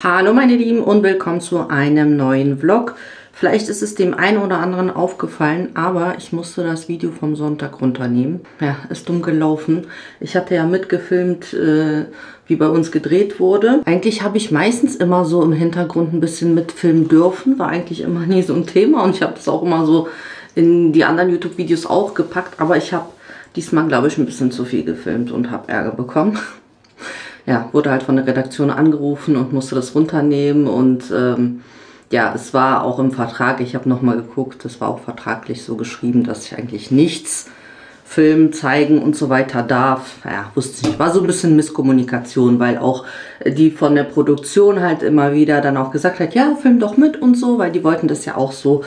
Hallo meine Lieben und willkommen zu einem neuen Vlog. Vielleicht ist es dem einen oder anderen aufgefallen, aber ich musste das Video vom Sonntag runternehmen. Ja, ist dumm gelaufen. Ich hatte ja mitgefilmt, wie bei uns gedreht wurde. Eigentlich habe ich meistens immer so im Hintergrund ein bisschen mitfilmen dürfen. War eigentlich immer nie so ein Thema und ich habe das auch immer so in die anderen YouTube-Videos auch gepackt. Aber ich habe diesmal, glaube ich, ein bisschen zu viel gefilmt und habe Ärger bekommen. Ja, wurde halt von der Redaktion angerufen und musste das runternehmen und ja, es war auch im Vertrag, ich habe nochmal geguckt, es war auch vertraglich so geschrieben, dass ich eigentlich nichts filmen, zeigen und so weiter darf. Ja, wusste ich nicht, war so ein bisschen Misskommunikation, weil auch die von der Produktion halt immer wieder dann auch gesagt hat, ja, film doch mit und so, weil die wollten das ja auch so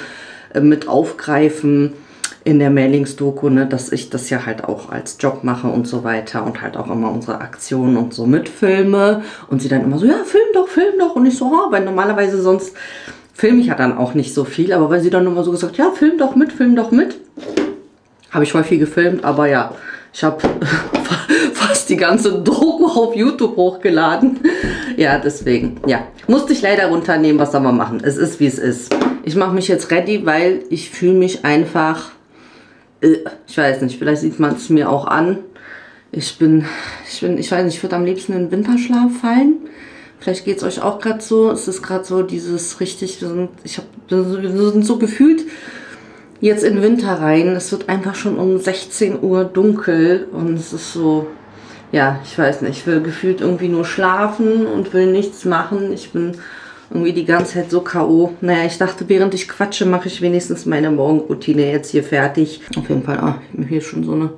mit aufgreifen in der Mailings-Doku, ne, dass ich das ja halt auch als Job mache und so weiter und halt auch immer unsere Aktionen und so mitfilme und sie dann immer so, ja, film doch und ich so, oh, weil normalerweise sonst filme ich ja dann auch nicht so viel, aber weil sie dann immer so gesagt, ja, film doch mit, habe ich voll viel gefilmt, aber ja, ich habe fast die ganze Doku auf YouTube hochgeladen, ja, deswegen, ja, musste ich leider runternehmen, was soll man machen, es ist wie es ist. Ich mache mich jetzt ready, weil ich fühle mich einfach, ich weiß nicht, vielleicht sieht man es mir auch an. Ich weiß nicht, ich würde am liebsten in den Winterschlaf fallen. Vielleicht geht es euch auch gerade so. Es ist gerade so dieses richtig, wir sind so gefühlt jetzt in Winter rein. Es wird einfach schon um 16 Uhr dunkel und es ist so, ja, ich weiß nicht, ich will gefühlt irgendwie nur schlafen und will nichts machen. Ich bin irgendwie die ganze Zeit so K.O. Naja, ich dachte, während ich quatsche, mache ich wenigstens meine Morgenroutine jetzt hier fertig. Auf jeden Fall, ich habe mir hier schon so eine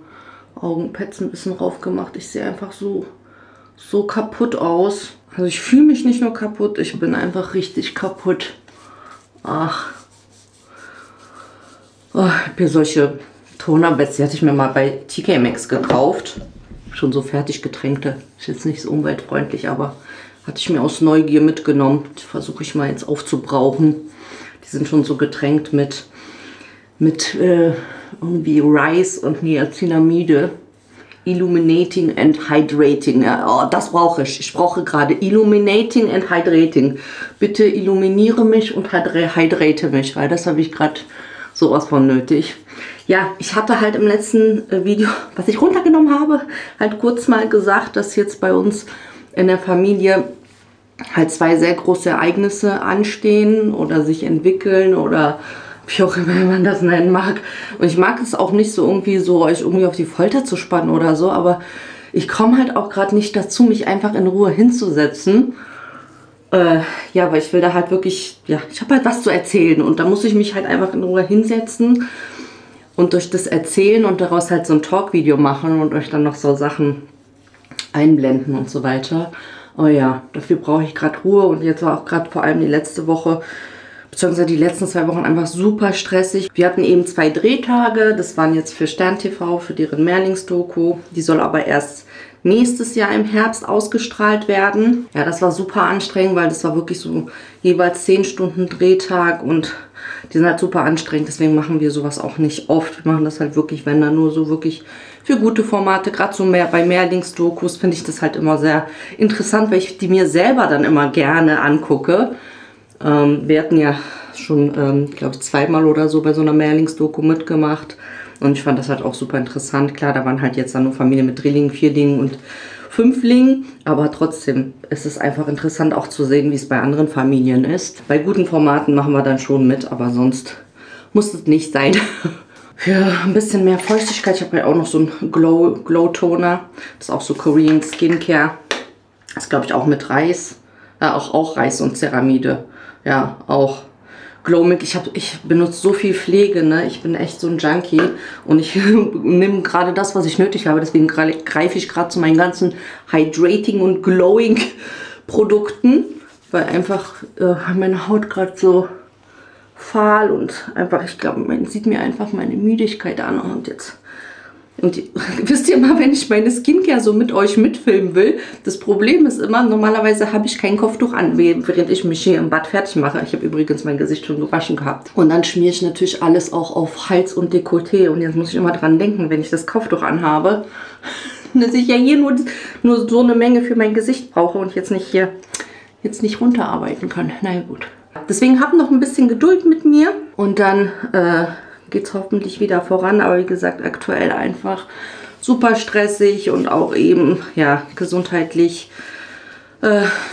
Augenpads ein bisschen rauf gemacht. Ich sehe einfach so kaputt aus. Also ich fühle mich nicht nur kaputt, ich bin einfach richtig kaputt. Ach. Oh, ich habe hier solche Tonerpads, die hatte ich mir mal bei TK Maxx gekauft. Schon so fertig getränkte. Ist jetzt nicht so umweltfreundlich, aber hatte ich mir aus Neugier mitgenommen. Die versuche ich mal jetzt aufzubrauchen. Die sind schon so getränkt mit irgendwie Rice und Niacinamide. Illuminating and Hydrating. Ja, oh, das brauche ich. Ich brauche gerade Illuminating and Hydrating. Bitte illuminiere mich und hydrate mich, weil das habe ich gerade sowas von nötig. Ja, ich hatte halt im letzten Video, was ich runtergenommen habe, halt kurz mal gesagt, dass jetzt bei uns in der Familie halt zwei sehr große Ereignisse anstehen oder sich entwickeln oder wie auch immer man das nennen mag. Und ich mag es auch nicht so irgendwie so, euch irgendwie auf die Folter zu spannen oder so, aber ich komme halt auch gerade nicht dazu, mich einfach in Ruhe hinzusetzen. Ja, weil ich will da halt wirklich, ja, ich habe halt was zu erzählen und da muss ich mich halt einfach in Ruhe hinsetzen und durch das Erzählen und daraus halt so ein Talk-Video machen und euch dann noch so Sachen einblenden und so weiter. Oh ja, dafür brauche ich gerade Ruhe und jetzt war auch gerade vor allem die letzte Woche, beziehungsweise die letzten 2 Wochen einfach super stressig. Wir hatten eben 2 Drehtage, das waren jetzt für Stern TV, für deren Mehrlings-Doku. Die soll aber erst nächstes Jahr im Herbst ausgestrahlt werden. Ja, das war super anstrengend, weil das war wirklich so jeweils 10 Stunden Drehtag und die sind halt super anstrengend, deswegen machen wir sowas auch nicht oft. Wir machen das halt wirklich, wenn dann nur so wirklich für gute Formate, gerade so bei Mehrlings-Dokus finde ich das halt immer sehr interessant, weil ich die mir selber dann immer gerne angucke. Wir hatten ja schon, glaube ich, 2-mal oder so bei so einer Mehrlings-Doku mitgemacht und ich fand das halt auch super interessant. Klar, da waren halt jetzt dann nur Familien mit Drillingen, Vierlingen und Fünflingen, aber trotzdem ist es einfach interessant auch zu sehen, wie es bei anderen Familien ist. Bei guten Formaten machen wir dann schon mit, aber sonst muss es nicht sein. Für ein bisschen mehr Feuchtigkeit, ich habe ja auch noch so einen Glow-Toner, das ist auch so Korean Skincare, das ist glaube ich auch mit Reis, auch Reis und Ceramide, ja, auch Glow Milk. Ich benutze so viel Pflege, ne? Ich bin echt so ein Junkie und ich nehme gerade das, was ich nötig habe. Deswegen greife ich gerade zu meinen ganzen Hydrating und Glowing Produkten, weil einfach meine Haut gerade so fahl und einfach, ich glaube, man sieht mir einfach meine Müdigkeit an und jetzt. Und wisst ihr mal, wenn ich meine Skincare so mit euch mitfilmen will, das Problem ist immer, normalerweise habe ich kein Kopftuch an, während ich mich hier im Bad fertig mache. Ich habe übrigens mein Gesicht schon gewaschen gehabt. Und dann schmiere ich natürlich alles auch auf Hals und Dekolleté. Und jetzt muss ich immer dran denken, wenn ich das Kopftuch anhabe, dass ich ja hier nur so eine Menge für mein Gesicht brauche und jetzt nicht hier jetzt nicht runterarbeiten kann. Na gut. Deswegen habt noch ein bisschen Geduld mit mir und dann geht es hoffentlich wieder voran. Aber wie gesagt, aktuell einfach super stressig und auch eben, ja, gesundheitlich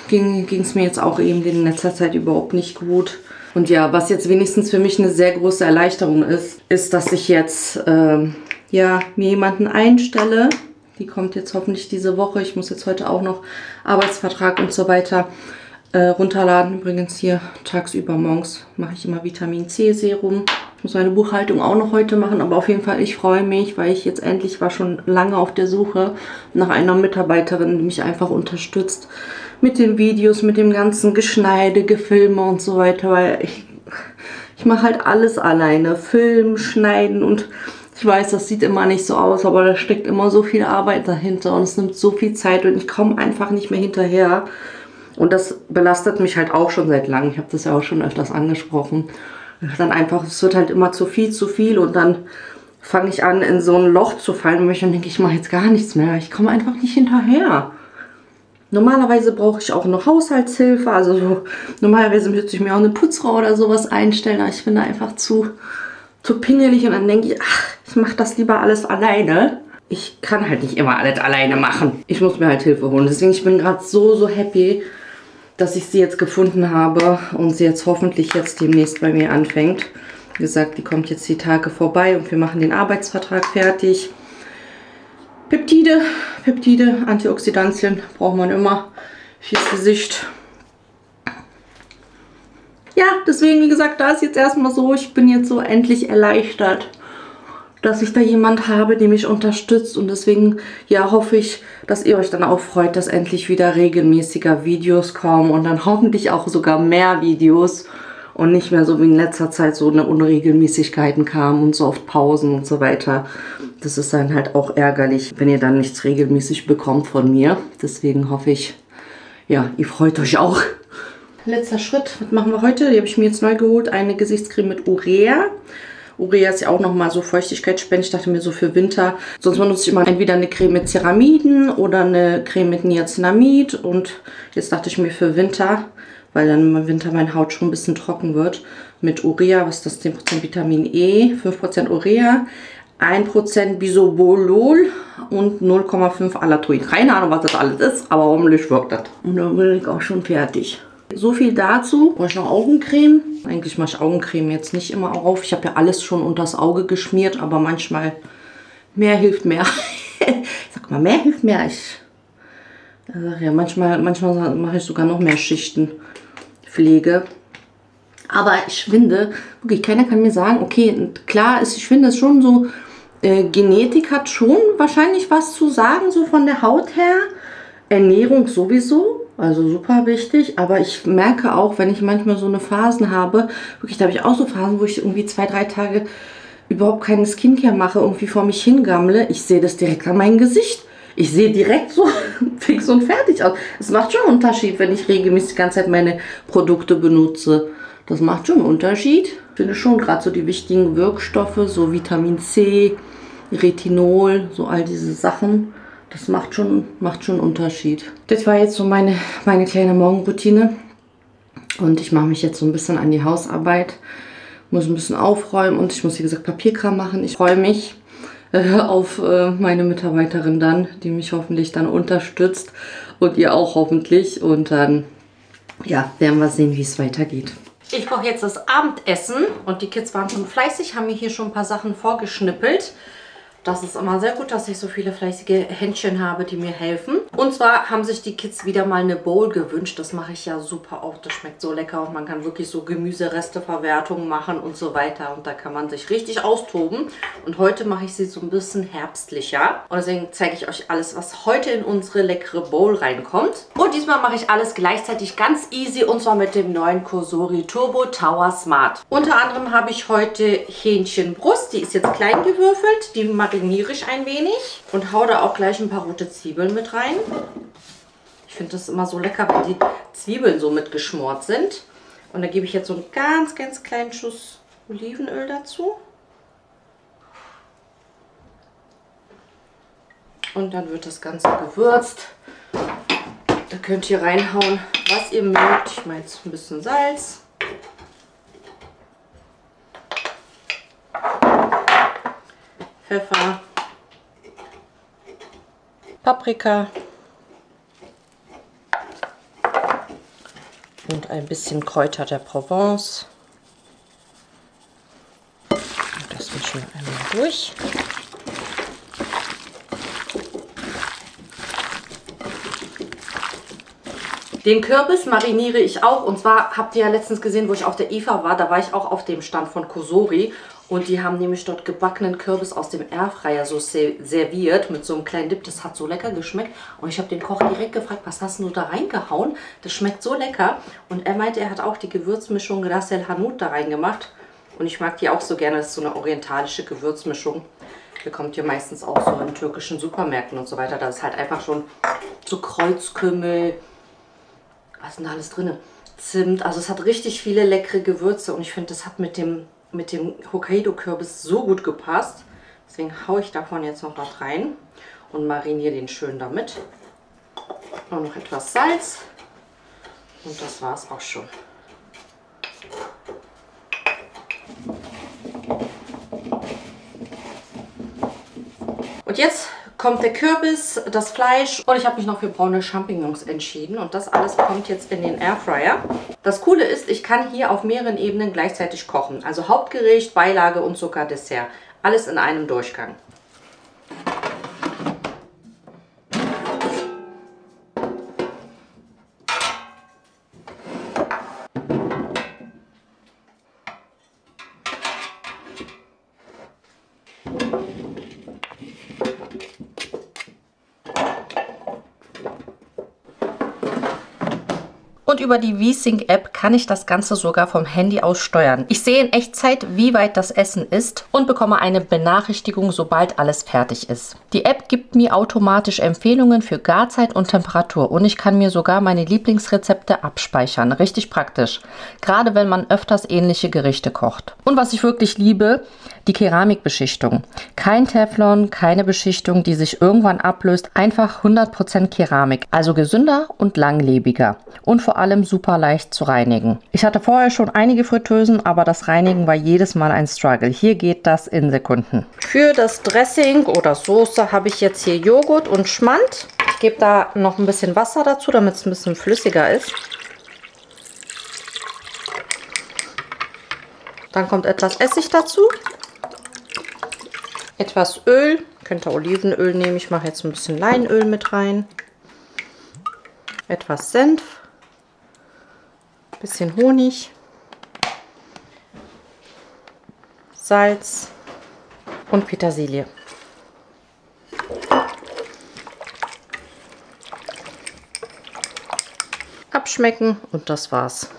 ging es mir jetzt auch eben in letzter Zeit überhaupt nicht gut. Und ja, was jetzt wenigstens für mich eine sehr große Erleichterung ist, ist, dass ich jetzt ja, mir jemanden einstelle. Die kommt jetzt hoffentlich diese Woche. Ich muss jetzt heute auch noch Arbeitsvertrag und so weiter runterladen. Übrigens hier tagsüber morgens mache ich immer Vitamin C Serum. Ich muss meine Buchhaltung auch noch heute machen, aber auf jeden Fall, ich freue mich, weil ich jetzt endlich war schon lange auf der Suche nach einer Mitarbeiterin, die mich einfach unterstützt mit den Videos, mit dem ganzen Geschneide, Gefilme und so weiter, weil ich mache halt alles alleine. Filmen, schneiden und ich weiß, das sieht immer nicht so aus, aber da steckt immer so viel Arbeit dahinter und es nimmt so viel Zeit und ich komme einfach nicht mehr hinterher. Und das belastet mich halt auch schon seit langem. Ich habe das ja auch schon öfters angesprochen. Dann einfach, es wird halt immer zu viel und dann fange ich an, in so ein Loch zu fallen und dann denke ich, mache jetzt gar nichts mehr. Ich komme einfach nicht hinterher. Normalerweise brauche ich auch noch Haushaltshilfe, also so, normalerweise müsste ich mir auch eine Putzfrau oder sowas einstellen, aber ich bin da einfach zu pingelig und dann denke ich, ach, ich mache das lieber alles alleine. Ich kann halt nicht immer alles alleine machen. Ich muss mir halt Hilfe holen. Deswegen, ich bin gerade so happy, dass ich sie jetzt gefunden habe und sie jetzt hoffentlich jetzt demnächst bei mir anfängt. Wie gesagt, die kommt jetzt die Tage vorbei und wir machen den Arbeitsvertrag fertig. Peptide, Antioxidantien braucht man immer fürs Gesicht. Ja, deswegen, wie gesagt, da ist jetzt erstmal so, ich bin jetzt so endlich erleichtert, dass ich da jemand habe, der mich unterstützt und deswegen, ja, hoffe ich, dass ihr euch dann auch freut, dass endlich wieder regelmäßiger Videos kommen und dann hoffentlich auch sogar mehr Videos und nicht mehr so wie in letzter Zeit so eine Unregelmäßigkeiten kamen und so oft Pausen und so weiter. Das ist dann halt auch ärgerlich, wenn ihr dann nichts regelmäßig bekommt von mir. Deswegen hoffe ich, ja, ihr freut euch auch. Letzter Schritt, was machen wir heute? Die habe ich mir jetzt neu geholt, eine Gesichtscreme mit Urea. Urea ist ja auch nochmal so feuchtigkeitsspendend. Ich dachte mir so für Winter. Sonst benutze ich immer entweder eine Creme mit Ceramiden oder eine Creme mit Niacinamid. Und jetzt dachte ich mir für Winter, weil dann im Winter meine Haut schon ein bisschen trocken wird, mit Urea, was ist das, 10% Vitamin E, 5% Urea, 1% Bisobolol und 0,5 Allantoin. Keine Ahnung, was das alles ist, aber hoffentlich wirkt das. Und dann bin ich auch schon fertig. So viel dazu. Brauche ich noch Augencreme? Eigentlich mache ich Augencreme jetzt nicht immer auf. Ich habe ja alles schon unters Auge geschmiert, aber manchmal mehr hilft mehr. Ich sag mal, mehr hilft mehr. Ja, manchmal mache ich sogar noch mehr Schichten Pflege. Aber ich finde, wirklich, keiner kann mir sagen, okay, klar ist, ich finde es schon so, Genetik hat schon wahrscheinlich was zu sagen, so von der Haut her. Ernährung sowieso, also super wichtig, aber ich merke auch, wenn ich manchmal so eine Phasen habe, wirklich, da habe ich auch so Phasen, wo ich irgendwie 2-3 Tage überhaupt keine Skincare mache, irgendwie vor mich hingammle, ich sehe das direkt an meinem Gesicht. Ich sehe direkt so fix und fertig aus. Es macht schon einen Unterschied, wenn ich regelmäßig die ganze Zeit meine Produkte benutze. Das macht schon einen Unterschied. Ich finde schon gerade so die wichtigen Wirkstoffe, so Vitamin C, Retinol, so all diese Sachen. Das macht schon einen Unterschied. Das war jetzt so meine kleine Morgenroutine. Und ich mache mich jetzt so ein bisschen an die Hausarbeit. Muss ein bisschen aufräumen und ich muss, wie gesagt, Papierkram machen. Ich freue mich auf meine Mitarbeiterin dann, die mich hoffentlich dann unterstützt. Und ihr auch hoffentlich. Und dann, ja, werden wir sehen, wie es weitergeht. Ich koche jetzt das Abendessen und die Kids waren schon fleißig, haben mir hier schon ein paar Sachen vorgeschnippelt. Das ist immer sehr gut, dass ich so viele fleißige Händchen habe, die mir helfen. Und zwar haben sich die Kids wieder mal eine Bowl gewünscht. Das mache ich ja super oft. Das schmeckt so lecker und man kann wirklich so Gemüseresteverwertung machen und so weiter. Und da kann man sich richtig austoben. Und heute mache ich sie so ein bisschen herbstlicher. Und deswegen zeige ich euch alles, was heute in unsere leckere Bowl reinkommt. Und diesmal mache ich alles gleichzeitig ganz easy und zwar mit dem neuen Cosori Turbo Tower Smart. Unter anderem habe ich heute Hähnchenbrust. Die ist jetzt klein gewürfelt. Die mariniere ich ein wenig und hau da auch gleich ein paar rote Zwiebeln mit rein. Ich finde das immer so lecker, wenn die Zwiebeln so mitgeschmort sind. Und da gebe ich jetzt so einen ganz, ganz kleinen Schuss Olivenöl dazu. Und dann wird das Ganze gewürzt. Da könnt ihr reinhauen, was ihr mögt. Ich mache jetzt ein bisschen Salz. Pfeffer. Paprika. Und ein bisschen Kräuter der Provence. Und das mischen wir einmal durch. Den Kürbis mariniere ich auch. Und zwar habt ihr ja letztens gesehen, wo ich auf der IFA war. Da war ich auch auf dem Stand von Cosori. Und die haben nämlich dort gebackenen Kürbis aus dem Airfryer so serviert mit so einem kleinen Dip. Das hat so lecker geschmeckt. Und ich habe den Koch direkt gefragt, was hast du da reingehauen? Das schmeckt so lecker. Und er meinte, er hat auch die Gewürzmischung Ras El Hanout da reingemacht. Und ich mag die auch so gerne. Das ist so eine orientalische Gewürzmischung. Bekommt ihr meistens auch so in türkischen Supermärkten und so weiter. Da ist halt einfach schon so Kreuzkümmel. Was ist denn da alles drin? Zimt. Also es hat richtig viele leckere Gewürze. Und ich finde, das hat mit dem Hokkaido-Kürbis so gut gepasst. Deswegen haue ich davon jetzt noch was rein und mariniere den schön damit. Und noch etwas Salz. Und das war es auch schon. Und jetzt kommt der Kürbis, das Fleisch und ich habe mich noch für braune Champignons entschieden. Und das alles kommt jetzt in den Airfryer. Das Coole ist, ich kann hier auf mehreren Ebenen gleichzeitig kochen. Also Hauptgericht, Beilage und sogar Dessert. Alles in einem Durchgang. Und über die VSync-App kann ich das Ganze sogar vom Handy aus steuern. Ich sehe in Echtzeit, wie weit das Essen ist und bekomme eine Benachrichtigung, sobald alles fertig ist. Die App gibt mir automatisch Empfehlungen für Garzeit und Temperatur und ich kann mir sogar meine Lieblingsrezepte abspeichern. Richtig praktisch, gerade wenn man öfters ähnliche Gerichte kocht. Und was ich wirklich liebe, die Keramikbeschichtung. Kein Teflon, keine Beschichtung, die sich irgendwann ablöst. Einfach 100% Keramik. Also gesünder und langlebiger. Und vor allem super leicht zu reinigen. Ich hatte vorher schon einige Fritteusen, aber das Reinigen war jedes Mal ein Struggle. Hier geht das in Sekunden. Für das Dressing oder Soße habe ich jetzt hier Joghurt und Schmand. Ich gebe da noch ein bisschen Wasser dazu, damit es ein bisschen flüssiger ist. Dann kommt etwas Essig dazu. Etwas Öl, könnt ihr Olivenöl nehmen, ich mache jetzt ein bisschen Leinöl mit rein. Etwas Senf, bisschen Honig, Salz und Petersilie. Abschmecken und das war's.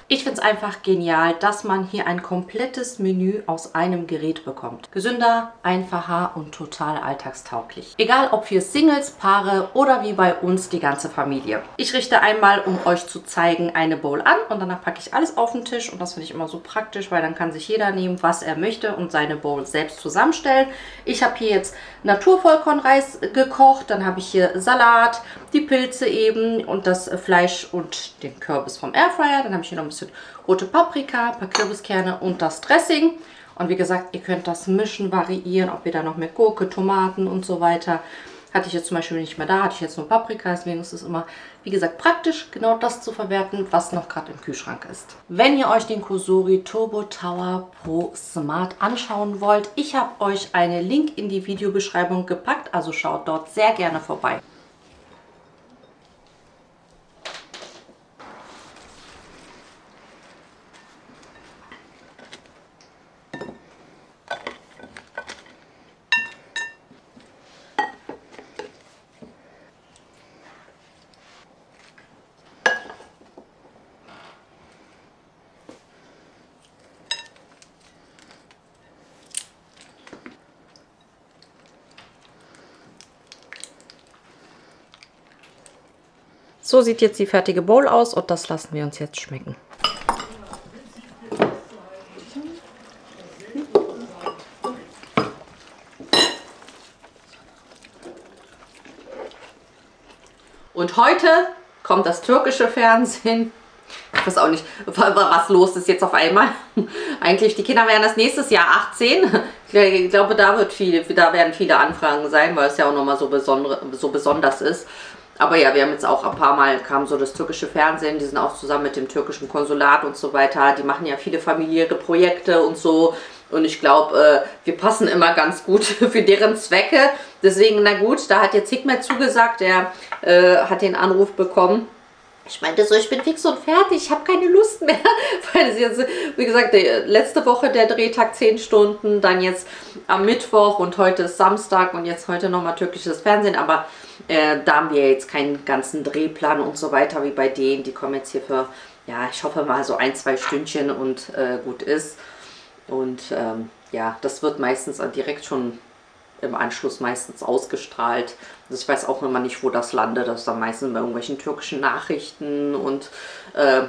Ich finde es einfach genial, dass man hier ein komplettes Menü aus einem Gerät bekommt. Gesünder, einfacher und total alltagstauglich. Egal ob für Singles, Paare oder wie bei uns die ganze Familie. Ich richte einmal, um euch zu zeigen, eine Bowl an und danach packe ich alles auf den Tisch und das finde ich immer so praktisch, weil dann kann sich jeder nehmen, was er möchte und seine Bowl selbst zusammenstellen. Ich habe hier jetzt Naturvollkornreis gekocht, dann habe ich hier Salat, die Pilze eben und das Fleisch und den Kürbis vom Airfryer. Dann habe ich hier noch ein bisschen rote Paprika, ein paar Kürbiskerne und das Dressing. Und wie gesagt, ihr könnt das mischen, variieren, ob ihr da noch mehr Gurke, Tomaten und so weiter. Hatte ich jetzt zum Beispiel nicht mehr da, hatte ich jetzt nur Paprika, deswegen ist es immer, wie gesagt, praktisch, genau das zu verwerten, was noch gerade im Kühlschrank ist. Wenn ihr euch den Cosori Turbo Tower Pro Smart anschauen wollt, ich habe euch einen Link in die Videobeschreibung gepackt, also schaut dort sehr gerne vorbei. So sieht jetzt die fertige Bowl aus und das lassen wir uns jetzt schmecken. Und heute kommt das türkische Fernsehen. Ich weiß auch nicht, was los ist jetzt auf einmal. Eigentlich, die Kinder werden das nächstes Jahr 18. Ich glaube, da werden viele Anfragen sein, weil es ja auch nochmal so besonders ist. Aber ja, wir haben jetzt auch ein paar Mal, kam so das türkische Fernsehen, die sind auch zusammen mit dem türkischen Konsulat und so weiter. Die machen ja viele familiäre Projekte und so. Und ich glaube, wir passen immer ganz gut für deren Zwecke. Deswegen, na gut, da hat jetzt Hikmet zugesagt, er hat den Anruf bekommen. Ich meinte so, ich bin fix und fertig, ich habe keine Lust mehr. Weil es jetzt, wie gesagt, letzte Woche der Drehtag 10 Stunden, dann jetzt am Mittwoch und heute ist Samstag und jetzt heute nochmal türkisches Fernsehen. Aber da haben wir jetzt keinen ganzen Drehplan und so weiter wie bei denen. Die kommen jetzt hier für, ja, ich hoffe mal so 1-2 Stündchen und gut ist. Und ja, das wird meistens direkt schon im Anschluss meistens ausgestrahlt. Also ich weiß auch immer nicht, wo das landet. Das ist dann meistens bei irgendwelchen türkischen Nachrichten und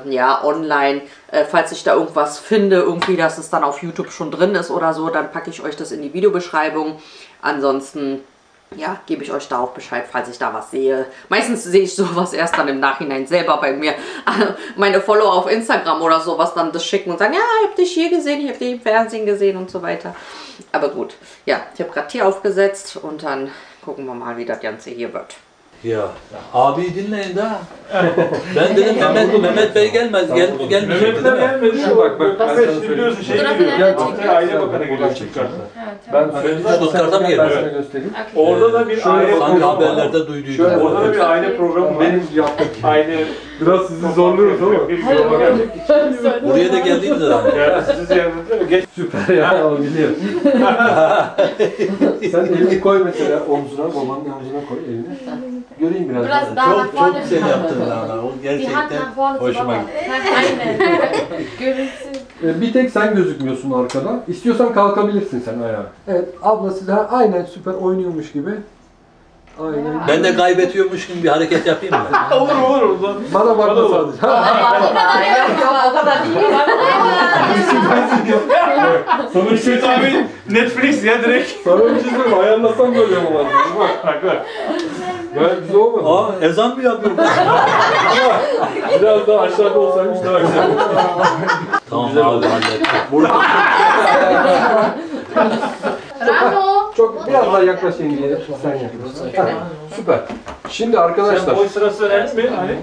ja, online. Falls ich da irgendwas finde, irgendwie, dass es dann auf YouTube schon drin ist oder so, dann packe ich euch das in die Videobeschreibung. Ansonsten, ja, gebe ich euch da auch Bescheid, falls ich da was sehe. Meistens sehe ich sowas erst dann im Nachhinein selber bei mir. Meine Follower auf Instagram oder sowas dann das schicken und sagen, ja, ich habe dich hier gesehen, ich habe dich im Fernsehen gesehen und so weiter. Aber gut, ja, ich habe gerade hier aufgesetzt und dann gucken wir mal, wie das Ganze hier wird. Ya abi dinleyin da. Ben dedim Mehmet Bey gelmez. Gelmeyecek Mehmet değil mi? gelmedi. Şu bak biliyorsun şey gidiyor. Aile Bakanı geliyor Stuttgart'ta. Ben Stuttgart'ta mı geliyor? sana göstereyim. Orada da bir aile Sanki haberlerde duyduydum. Şöyle, Orada da bir aile programı var. Benim yaptığım. Aile Biraz sizi zorluyoruz ama. Buraya da geldiniz herhalde. yani sizi ziyaret değil mi? Geç. Süper ya, o biliyorum. Sen elini koy mesela omzuna, babanın omzuna koy elini. Göreyim biraz. Biraz daha nach Çok vorne güzel schauen. yaptın Rana. O Die Hand gerçekten nach vorne zu hoşuma Baba. gitti. Aynen. Görüntü. Bir tek sen gözükmüyorsun arkada. İstiyorsan kalkabilirsin sen ayağa. Evet, ablası da aynen süper oynuyormuş gibi. Aynen. Ben de kaybetiyormuş gibi bir hareket yapayım mı? Olur olur. Bana bakma sadece. O kadar değil. Sonuçta abi Netflix ya direkt. Sana bir şey söyleyeyim, ayarlasam böyle olmaz. Bak. Gayet güzel olmadı. Aa ezan mı yapıyorum? Biraz daha aşağıda olsaymış daha güzel. Tamam abi hallettim. Bravo. Çok biraz daha yaklaş yengeye. Sen yaklaşsın. Süper. Şimdi arkadaşlar, Sen boy sırası önemli mi? Hani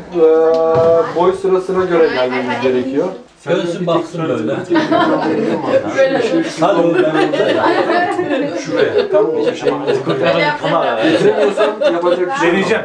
boy sırasına göre gelmemiz gerekiyor. Göğsün baksın böyle. Böyle. Hadi oğlum ben Şuraya. Tam o şey. Böyle yapacağım. Getiremiyorsam yapacak bir şey yok. deneyeceğim.